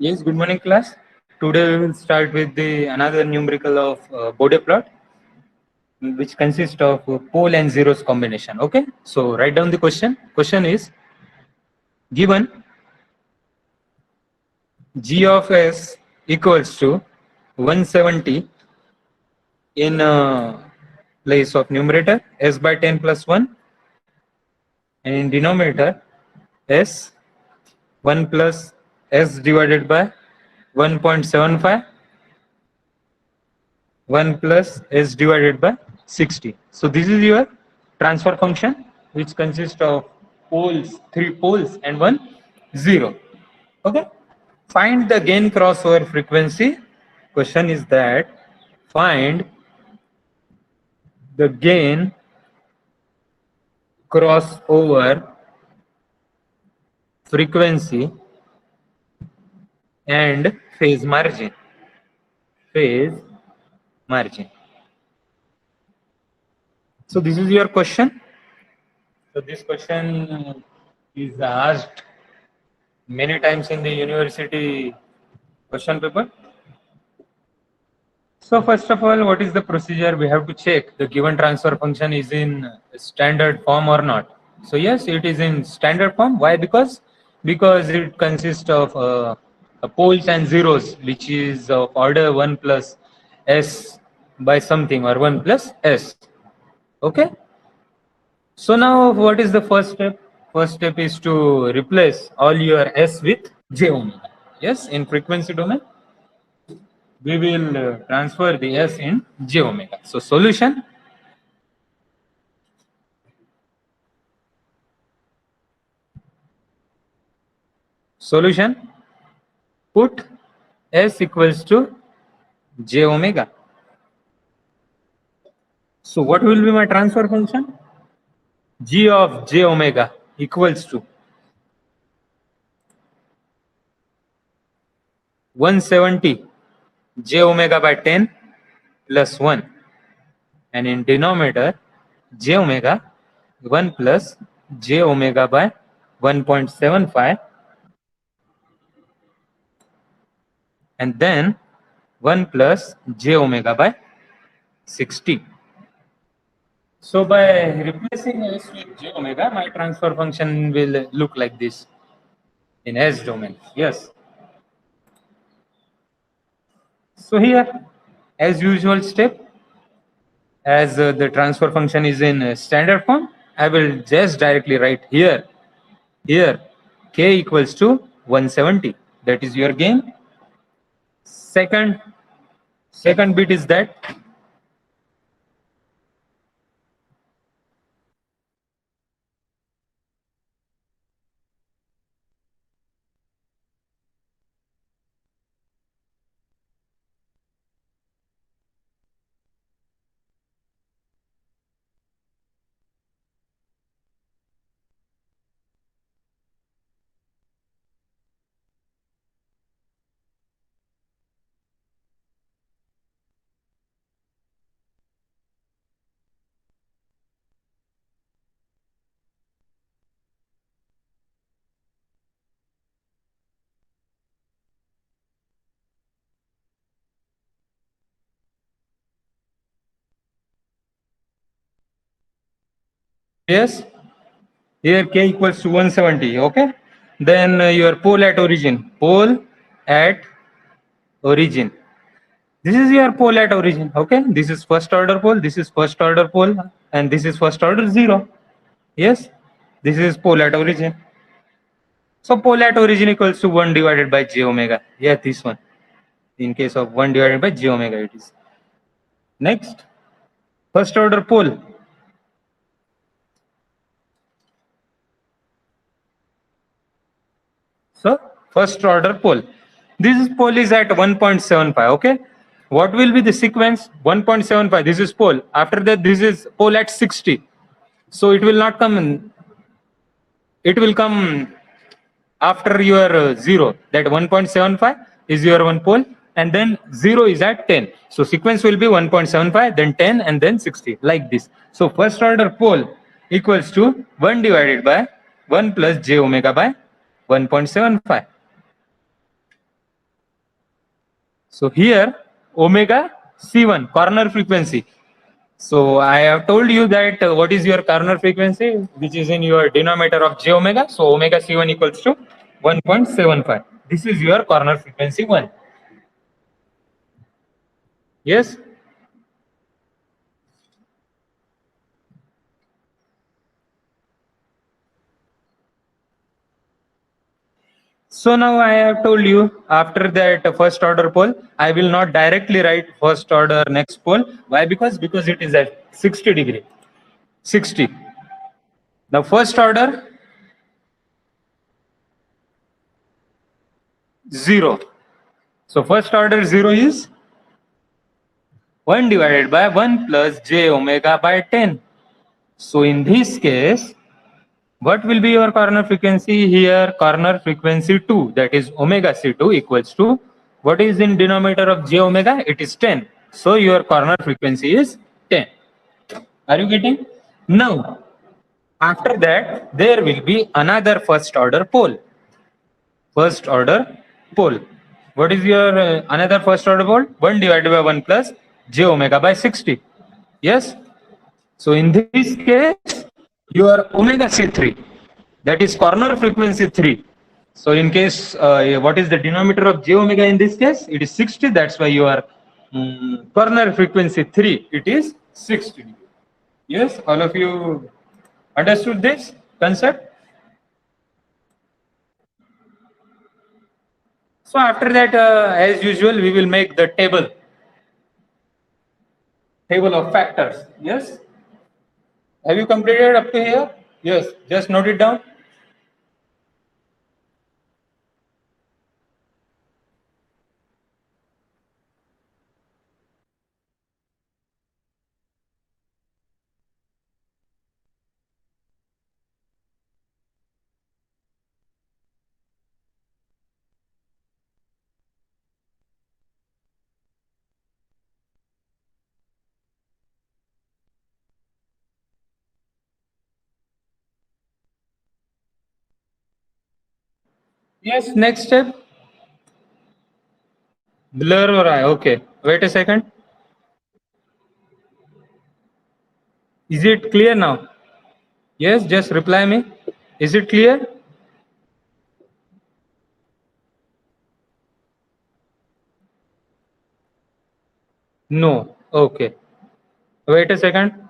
Yes, good morning, class. Today we will start with the another numerical of Bode plot, which consists of pole and zeros combination. Okay, so write down the question. Question is given g of s equals to 170 in place of numerator s by 10 plus 1, and in denominator s 1 plus s divided by 1.75, 1 plus s divided by 60. So this is your transfer function, which consists of poles, 3 poles and 1 0. Okay. Find the gain crossover frequency. Question is that find the gain crossover frequency and phase margin. Phase margin. So this is your question. So this question is asked many times in the university question paper. So first of all, what is the procedure? We have to check the given transfer function is in standard form or not. So yes, it is in standard form. Why? Because it consists of poles and zeros, which is of order 1 plus s by something or 1 plus s. Okay. So now what is the first step? First step is to replace all your s with j omega. Yes, in frequency domain we will transfer the s in j omega. So solution, put s equals to j omega. So what will be my transfer function? G of j omega equals to 170 j omega by 10 plus 1, and in denominator j omega 1 plus j omega by 1.75, and then 1 plus j omega by 60. So by replacing s with j omega, my transfer function will look like this in s domain. Yes. So here, as usual step, as the transfer function is in standard form, I will just directly write here k equals to 170. That is your gain. Second bit is that yes, here k equals to 170. Okay, then your pole at origin, this is your pole at origin. Okay, this is first order pole, this is first order pole, and this is first order 0. Yes, this is pole at origin. So pole at origin equals to 1 divided by j omega. Yeah, this one. In case of 1 divided by j omega, it is. Next, first order pole. So first order pole. This pole is at 1.75. Okay. What will be the sequence? 1.75. This is pole. After that, this is pole at 60. So it will not come in. It will come after your 0. That 1.75 is your one pole, and then 0 is at 10. So sequence will be 1.75, then 10, and then 60, like this. So first order pole equals to 1 divided by 1 plus j omega by 1.75. So here omega C1 corner frequency. So I have told you that what is your corner frequency, which is in your denominator of j omega. So omega C1 equals to 1.75. This is your corner frequency 1. Yes. So now I have told you after that first order pole, I will not directly write first order next pole. Why? Because it is at 60 degree. 60. The first order 0. So first order 0 is 1 divided by 1 plus j omega by 10. So in this case, what will be your corner frequency here? Corner frequency 2, that is omega C2 equals to what is in denominator of j omega? It is 10. So your corner frequency is 10. Are you getting? Now, after that, there will be another first order pole. First order pole. What is your another first order pole? 1 divided by 1 plus j omega by 60. Yes? So in this case, your omega C3, that is corner frequency 3. So in case, what is the denominator of j omega in this case? It is 60. That's why your corner frequency 3, it is 60. Yes, all of you understood this concept? So after that, as usual, we will make the table of factors. Yes. Have you completed up to here? Yes. Just note it down. Yes. Next step. Blur or I. Okay. Wait a second. Is it clear now? Yes. Just reply me. Is it clear? No. Okay. Wait a second.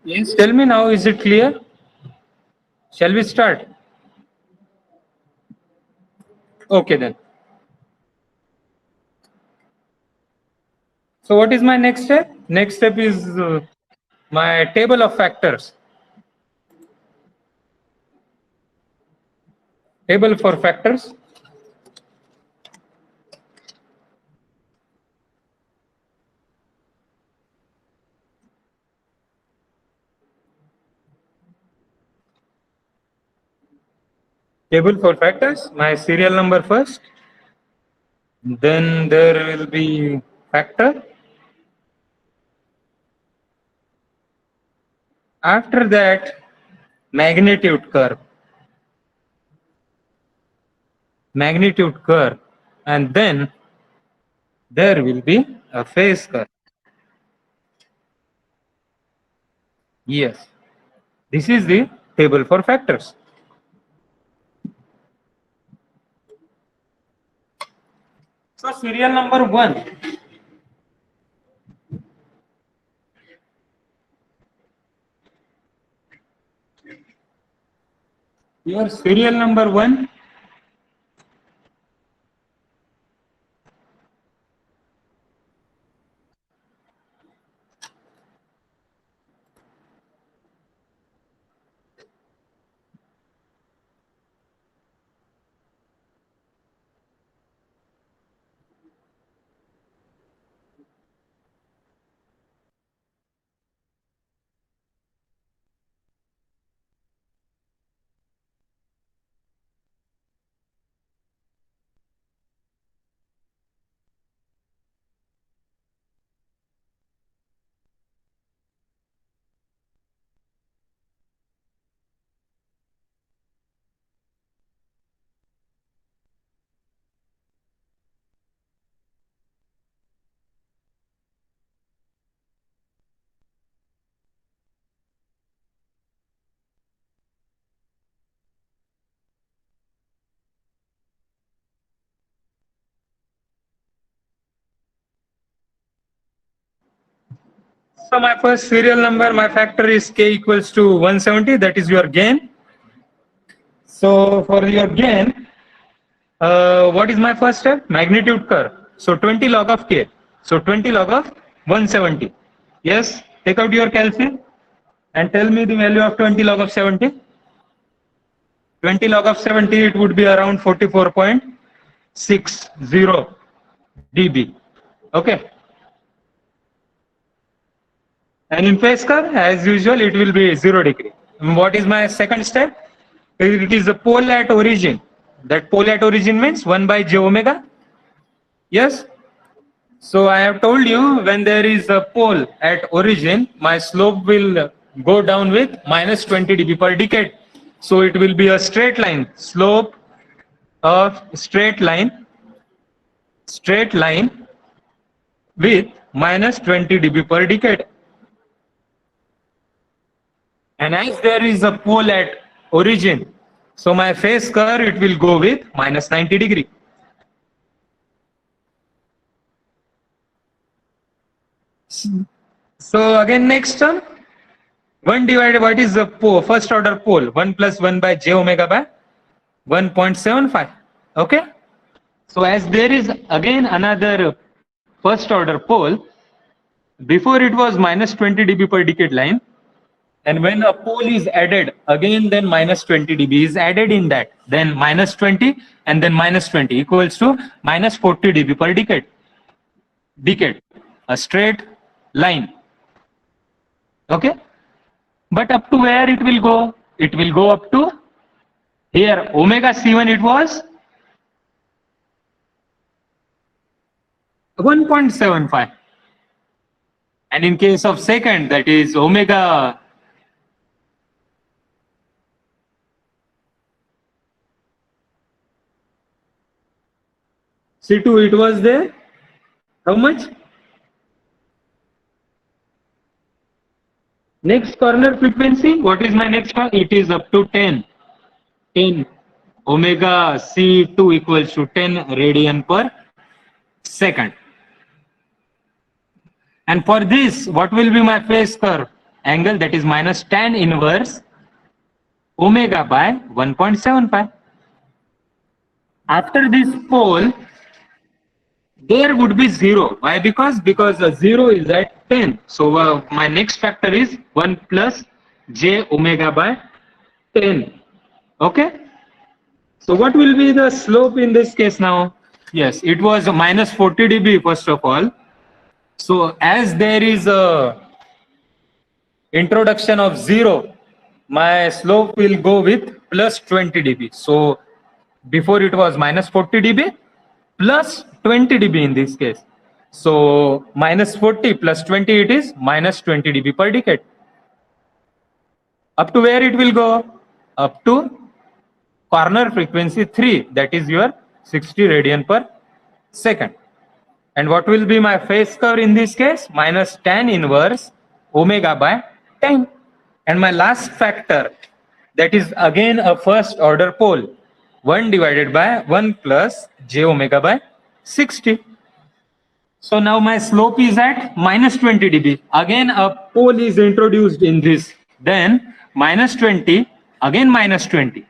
Yes. Tell me now. Is it clear? Shall we start? Okay then. So what is my next step? Next step is my table of factors. Table for factors. Table for factors. My serial number first. Then there will be factor. After that, magnitude curve. Magnitude curve. And then there will be a phase curve. Yes. This is the table for factors. So serial number 1. Your serial number 1. So my first serial number, my factor is k equals to 170. That is your gain. So for your gain, what is my first step? Magnitude curve. So 20 log of k. So 20 log of 170. Yes, take out your calculator and tell me the value of 20 log of 70. 20 log of 70, it would be around 44.60 dB. Okay. And in phase curve, as usual, it will be 0 degree. And what is my second step? It is the pole at origin. That pole at origin means 1 by j omega. Yes. So I have told you, when there is a pole at origin, my slope will go down with minus 20 dB per decade. So it will be a straight line, slope of straight line with minus 20 dB per decade. And as there is a pole at origin, so my phase curve, it will go with minus 90 degree. So again, next term, 1 divided, what is the pole, first order pole? 1 plus 1 by j omega by 1.75. Okay. So as there is again another first order pole, before it was minus 20 dB per decade line. And when a pole is added, again then minus 20 dB is added in that. Then minus 20 and then minus 20 equals to minus 40 dB per decade. A straight line. Okay. But up to where it will go? It will go up to here. Omega C1 it was 1.75. And in case of second, that is omega C2, it was there. How much? Next corner frequency, what is my next one? It is up to 10. 10 omega C2 equals to 10 radian per second. And for this, what will be my phase curve? Angle, that is minus tan inverse omega by 1.75. After this pole, there would be 0. Why? Because 0 is at 10. So my next factor is 1 plus j omega by 10. Okay. So what will be the slope in this case now? Yes, it was minus 40 dB first of all. So as there is a introduction of 0, my slope will go with plus 20 dB. So before it was minus 40 dB plus 20 dB in this case. So minus 40 plus 20, it is minus 20 dB per decade. Up to where it will go? Up to corner frequency 3, that is your 60 radian per second. And what will be my phase curve in this case? Minus tan inverse omega by 10. And my last factor, that is again a first order pole, 1 divided by 1 plus j omega by 60. So now my slope is at minus 20 dB. Again a pole is introduced in this. Then minus 20, again minus 20.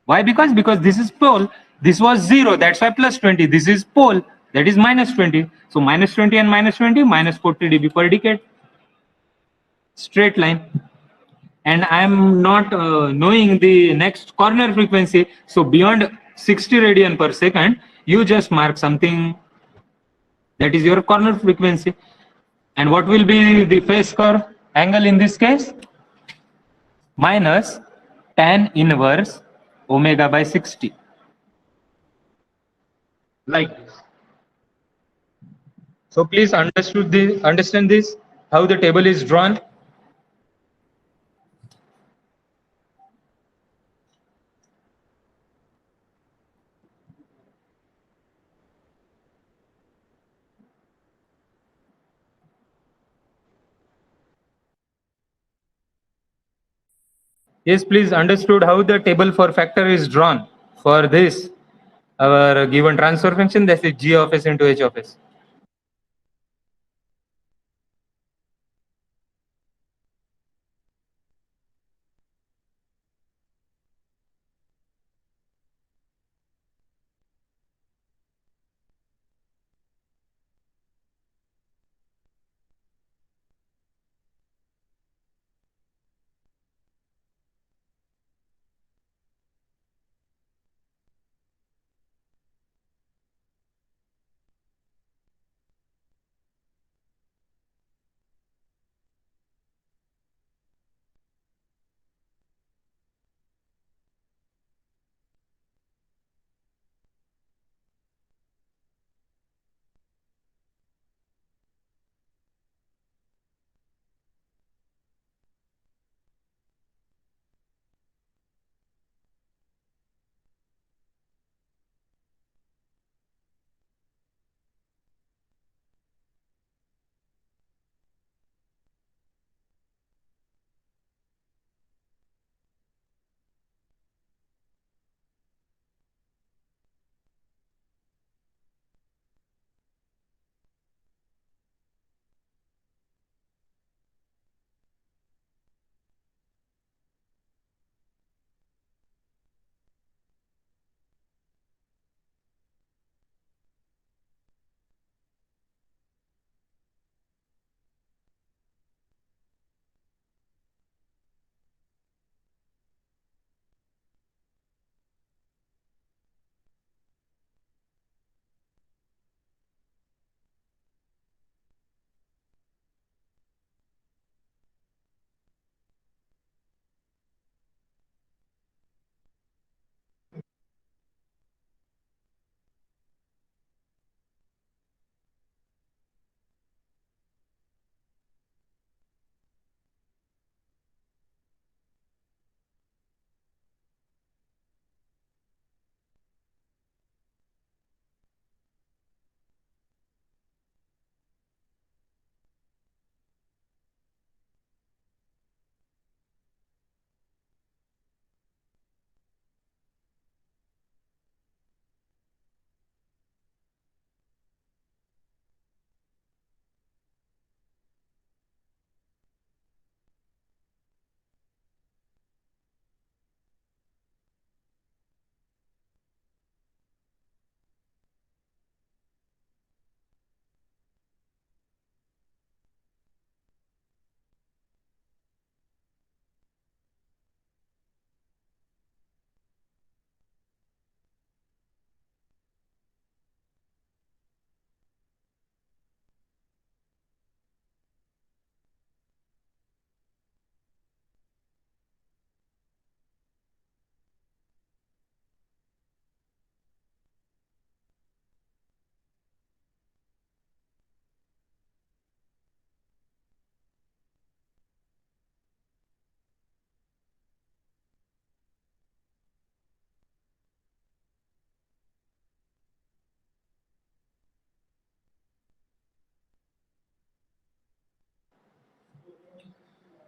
Why? Because this is pole. This was 0. That's why plus 20. This is pole. That is minus 20. So minus 20 and minus 20, minus 40 dB per decade. Straight line. And I'm not knowing the next corner frequency. So beyond 60 radian per second, you just mark something that is your corner frequency. And what will be the phase curve angle in this case? Minus tan inverse omega by 60. Like this. So please understand this, how the table is drawn. Yes, please understood how the table for factor is drawn for this, our given transfer function, that is g of s into h of s.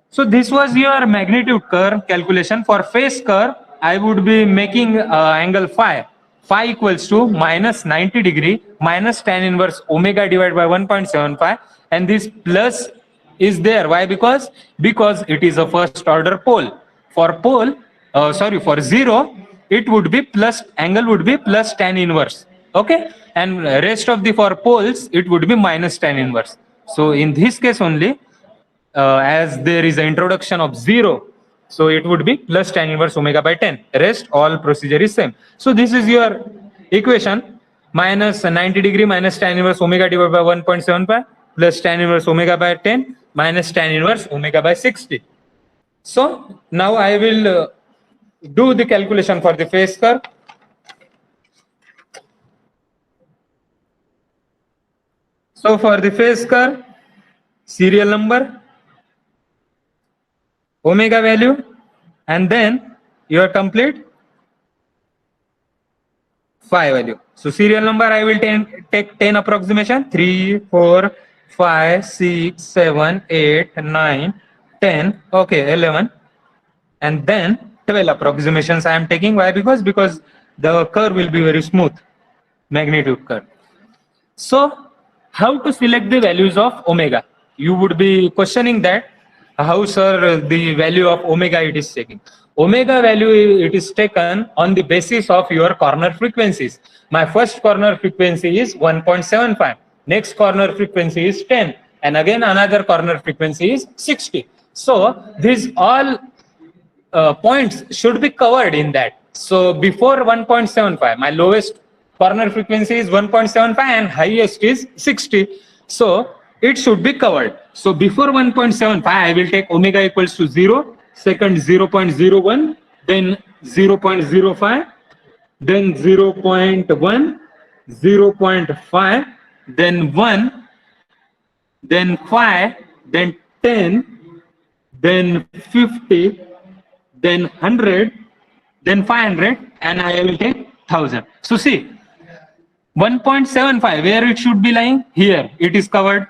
So this was your magnitude curve calculation. For phase curve, I would be making angle phi. Phi equals to minus 90 degree minus tan inverse omega divided by 1.75, and this plus is there. Why? Because it is a first order pole. For pole, for zero, it would be plus, angle would be plus tan inverse. Okay, and rest of the for poles it would be minus tan inverse. So in this case only, as there is an introduction of 0, so it would be plus tan inverse omega by 10. Rest all procedure is same. So this is your equation: minus 90 degree minus tan inverse omega divided by 1.75 plus tan inverse omega by 10 minus tan inverse omega by 60. So now I will do the calculation for the phase curve. So for the phase curve, serial number, omega value, and then your complete phi value. So serial number I will take 10 approximation: 3, 4, 5, 6, 7, 8, 9, 10, okay, 11, and then 12 approximations I am taking. Why? Because the curve will be very smooth, magnitude curve. So how to select the values of omega? You would be questioning that how, sir, the value of omega it is taken. Omega value it is taken on the basis of your corner frequencies. My first corner frequency is 1.75. Next corner frequency is 10, and again another corner frequency is 60. So these all points should be covered in that. So before 1.75, my lowest corner frequency is 1.75 and highest is 60. So it should be covered. So before 1.75, I will take omega equals to 0, second 0.01, then 0.05, then 0.1, 0.5, then 1, then 5, then 10, then 50, then 100, then 500, and I will take 1000. So see, 1.75, where it should be lying? Here, it is covered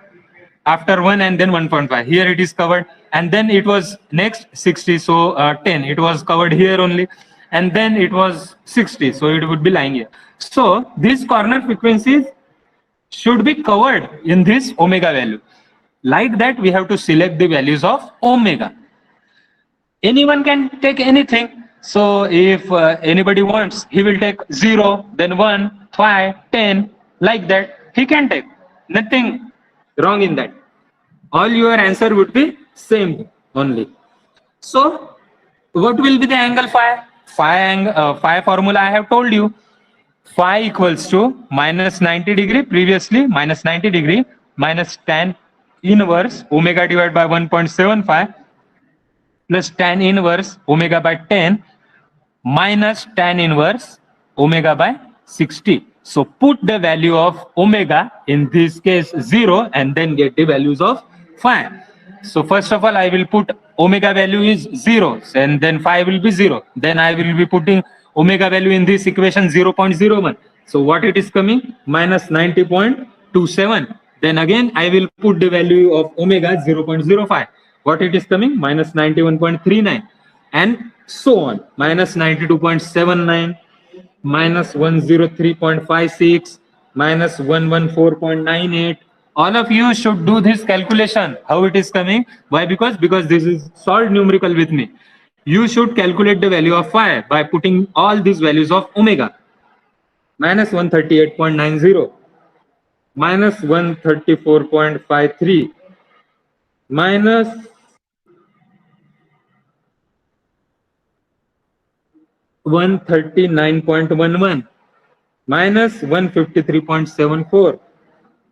after 1 and then 1.5. Here it is covered, and then it was next 60, so 10, it was covered here only, and then it was 60, so it would be lying here. So these corner frequencies should be covered in this omega value. Like that, we have to select the values of omega. Anyone can take anything. So if anybody wants, he will take 0, then 1, 5, 10, like that. He can take. Nothing wrong in that. All your answer would be same only. So what will be the angle phi? Phi formula I have told you. Phi equals to minus 90 degree, previously minus 90 degree minus tan inverse omega divided by 1.75 plus tan inverse omega by 10 minus tan inverse omega by 60. So put the value of omega, in this case 0, and then get the values of phi. So first of all, I will put omega value is 0, and then phi will be 0. Then I will be putting omega value in this equation 0.01. So what it is coming? Minus 90.27. Then again, I will put the value of omega 0.05. What it is coming? Minus 91.39. And so on. Minus 92.79, minus 103.56, minus 114.98. All of you should do this calculation. How it is coming? Why? Because this is solved numerical with me. You should calculate the value of phi by putting all these values of omega. Minus 138.90, minus 134.53, minus 139.11, minus 153.74,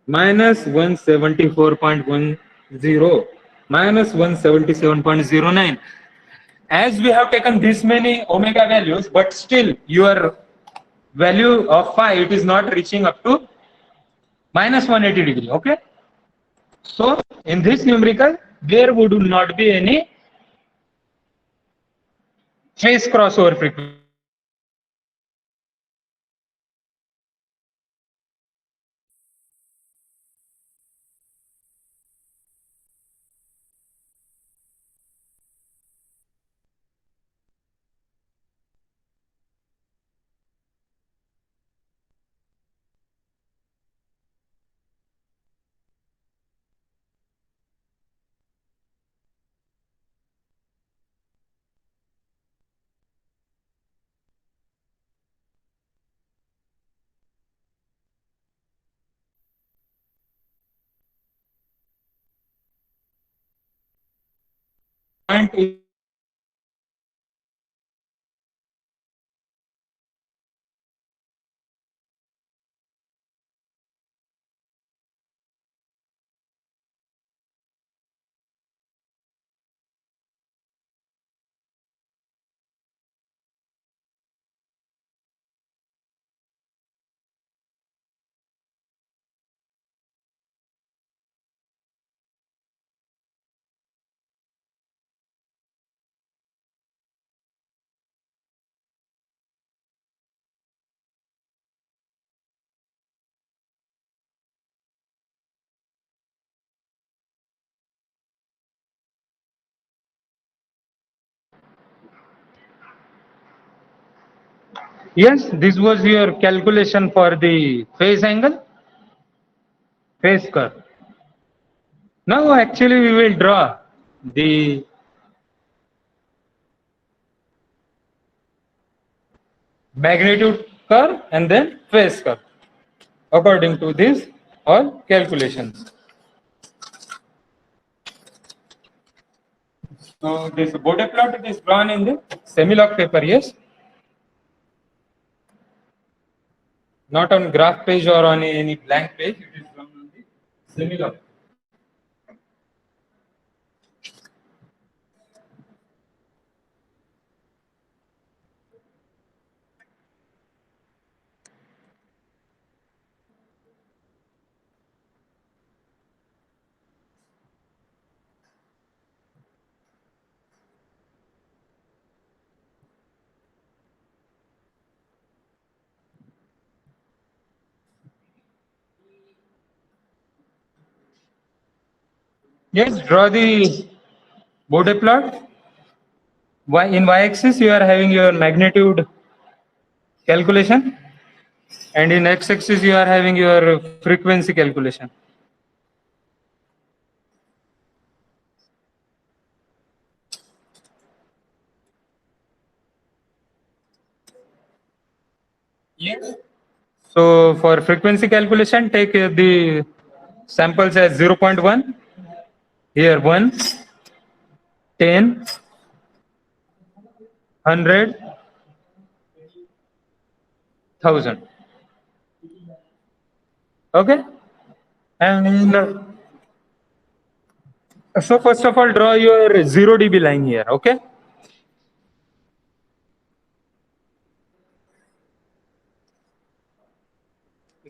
minus 174.10, minus 177.09. As we have taken this many omega values, but still your value of phi, it is not reaching up to minus 180 degree. Okay. So in this numerical, there would not be any phase crossover frequency. point is yes, this was your calculation for the phase angle, phase curve. Now actually we will draw the magnitude curve and then phase curve according to these all calculations. So this Bode plot is drawn in the semi-log paper, yes, not on graph page or on any blank page. It is drawn on the semi-log. Yes, draw the Bode plot. In y-axis you are having your magnitude calculation, and in x-axis you are having your frequency calculation. Yes. So for frequency calculation, take the samples as 0.1, here 1, 10, 100, 1000. Okay. And so first of all, draw your 0 dB line here. Okay.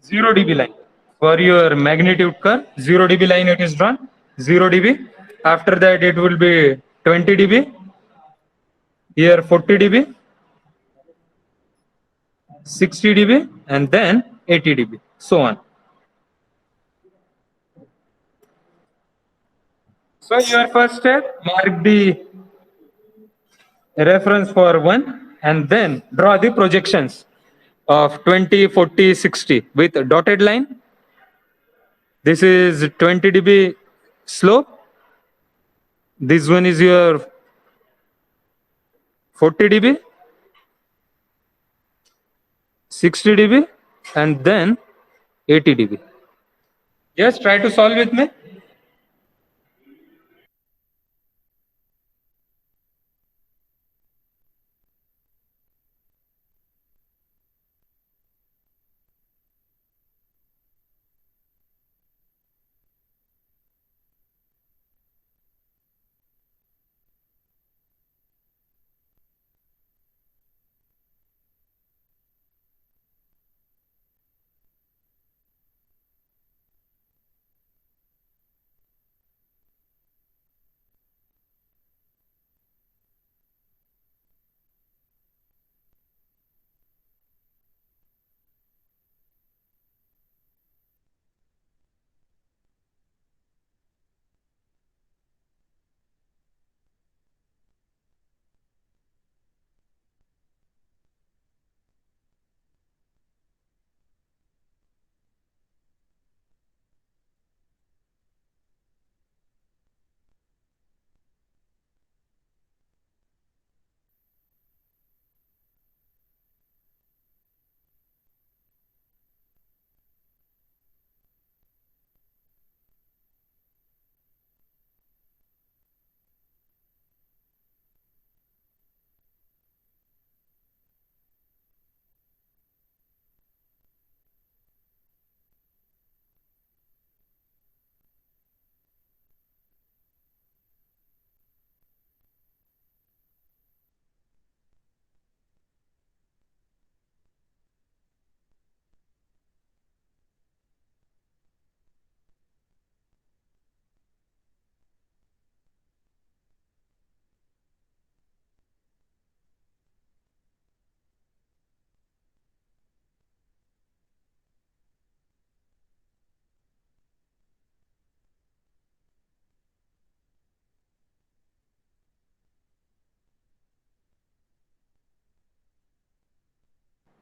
0 dB line for your magnitude curve. 0 dB line it is drawn. 0 dB. After that it will be 20 dB. Here 40 dB, 60 dB, and then 80 dB. So on. So your first step, mark the reference for one and then draw the projections of 20, 40, 60 with a dotted line. This is 20 dB slope. This one is your 40 dB, 60 dB, and then 80 dB. Just try to solve with me.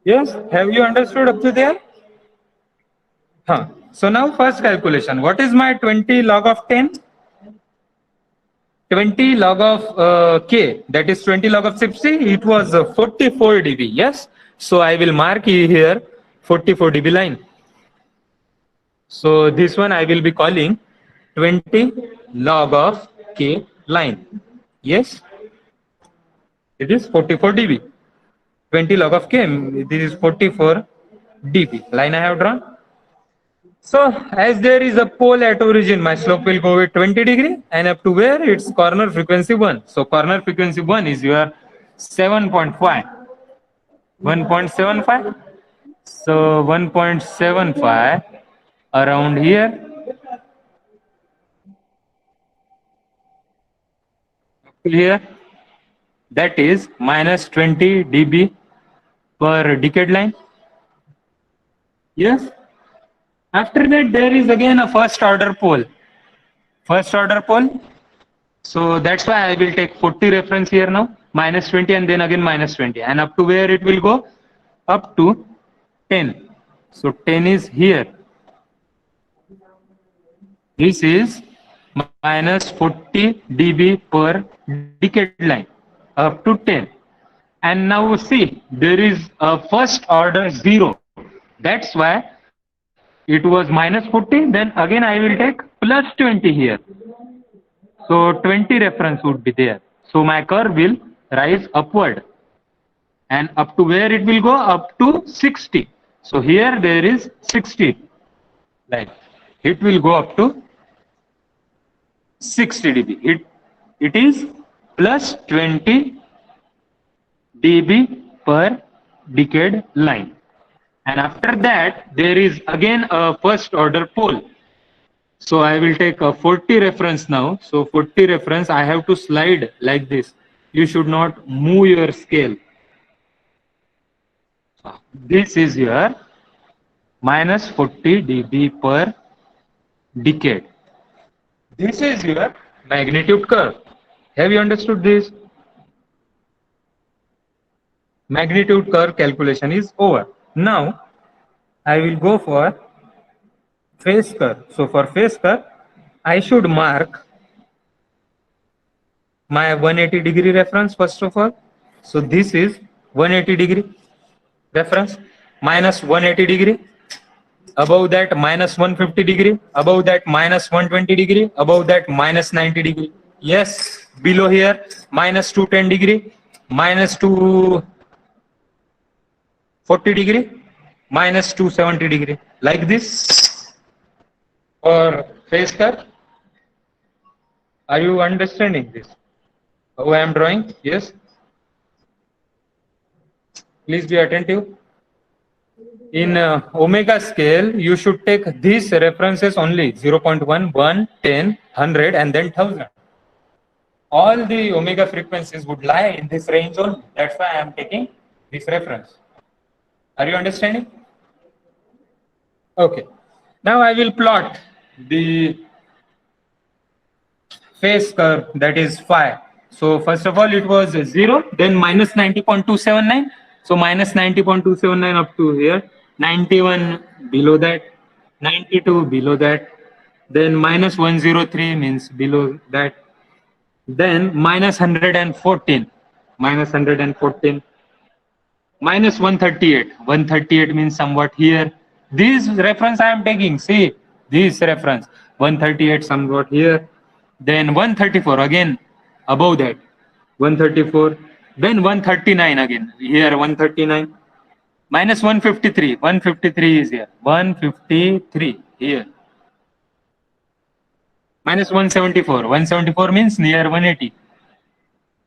Yes, have you understood up to there? Huh. So now first calculation. What is my 20 log of 10? 20 log of k, that is 20 log of 60, it was 44 dB. Yes. So I will mark here 44 dB line. So this one I will be calling 20 log of k line. Yes. It is 44 dB. 20 log of k, this is 44 dB. Line I have drawn. So as there is a pole at origin, my slope will go with 20 degree and up to where its corner frequency 1. So corner frequency 1 is your 7.5. 1.75. So 1.75 around here. Here. That is minus 20 dB per decade line. Yes. After that, there is again a first order pole. First order pole. So that's why I will take 40 reference here now, minus 20 and then again minus 20. And up to where it will go? Up to 10. So 10 is here. This is minus 40 dB per decade line up to 10. And now see, there is a first order 0. That's why it was minus 40. Then again I will take plus 20 here. So 20 reference would be there. So my curve will rise upward. And up to where it will go? Up to 60. So here there is 60 line. It will go up to 60 dB. It is plus 20 dB per decade line. And after that, there is again a first order pole. So I will take a 40 reference now. So 40 reference, I have to slide like this. You should not move your scale. This is your minus 40 dB per decade. This is your magnitude curve. Have you understood this? Magnitude curve calculation is over. Now I will go for phase curve. So for phase curve, I should mark my 180 degree reference first of all. So this is 180 degree reference, minus 180 degree. Above that minus 150 degree, above that minus 120 degree, above that minus 90 degree. Yes, below here minus 210 degree, minus 240 degree, minus 270 degree, like this for phase curve. Are you understanding this? How I am drawing? Yes. Please be attentive. In omega scale, you should take these references only 0.1, 1, 10, 100, and then 1000. All the omega frequencies would lie in this range only. That's why I am taking this reference. Are you understanding? Okay. Now I will plot the phase curve, that is phi. So first of all, it was 0, then minus 90.279. So minus 90.279 up to here. 91 below that, 92 below that, then minus 103 means below that, then minus 114, minus 114, minus 138, 138 means somewhat here. This reference I am taking, see, this reference, 138 somewhat here, then 134 again above that, 134, then 139 again, here 139, minus 153. 153 is here. 153 here. Minus 174. 174 means near 180.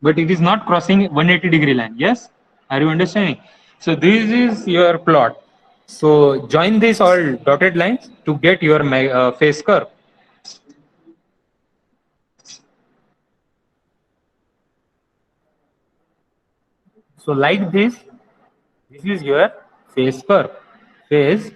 But it is not crossing 180 degree line. Yes? Are you understanding? So this is your plot. So join these all dotted lines to get your phase curve. So like this is your phase curve. Phase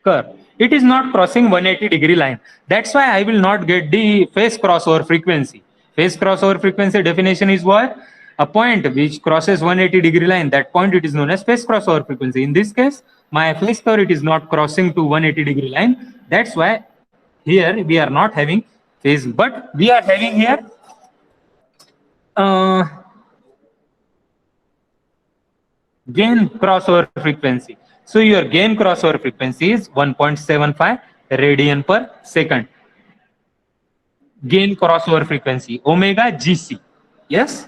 curve. It is not crossing 180 degree line. That's why I will not get the phase crossover frequency. Phase crossover frequency definition is what? a point which crosses 180 degree line, that point it is known as phase crossover frequency. In this case, my phase curve, it is not crossing to 180 degree line. That's why here we are not having phase, but we are having here uh, gain crossover frequency. So your gain crossover frequency is 1.75 radian per second. Gain crossover frequency, omega GC. Yes,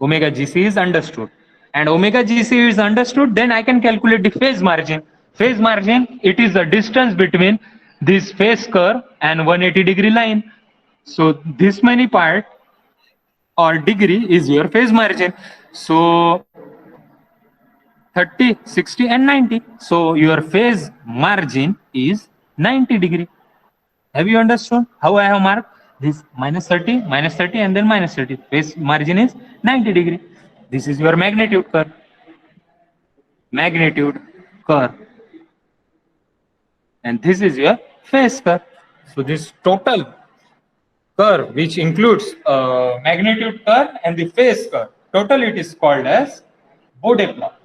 omega GC is understood. And omega GC is understood, then I can calculate the phase margin. Phase margin, it is the distance between this phase curve and 180 degree line. So this many part or degree is your phase margin. So 30, 60 and 90. So your phase margin is 90 degree. Have you understood how I have marked this minus 30, and then minus 30? Phase margin is 90 degree. This is your magnitude curve. Magnitude curve. And this is your phase curve. So this total curve, which includes magnitude curve and the phase curve, total it is called as Bode plot.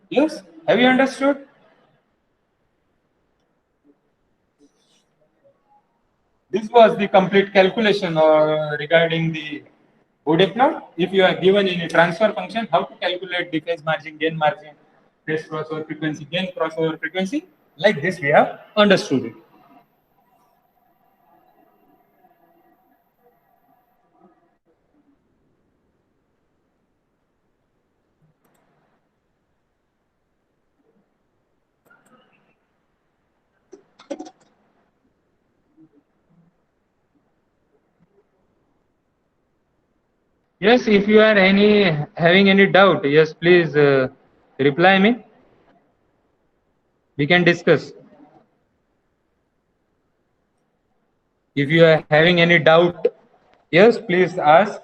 Yes, have you understood? This was the complete calculation regarding the Bode plot. If you are given in a transfer function, how to calculate the phase margin, gain margin, phase crossover frequency, gain crossover frequency, like this we have understood it. Yes, if you are having any doubt, yes, please reply me. We can discuss. If you are having any doubt, yes, please ask.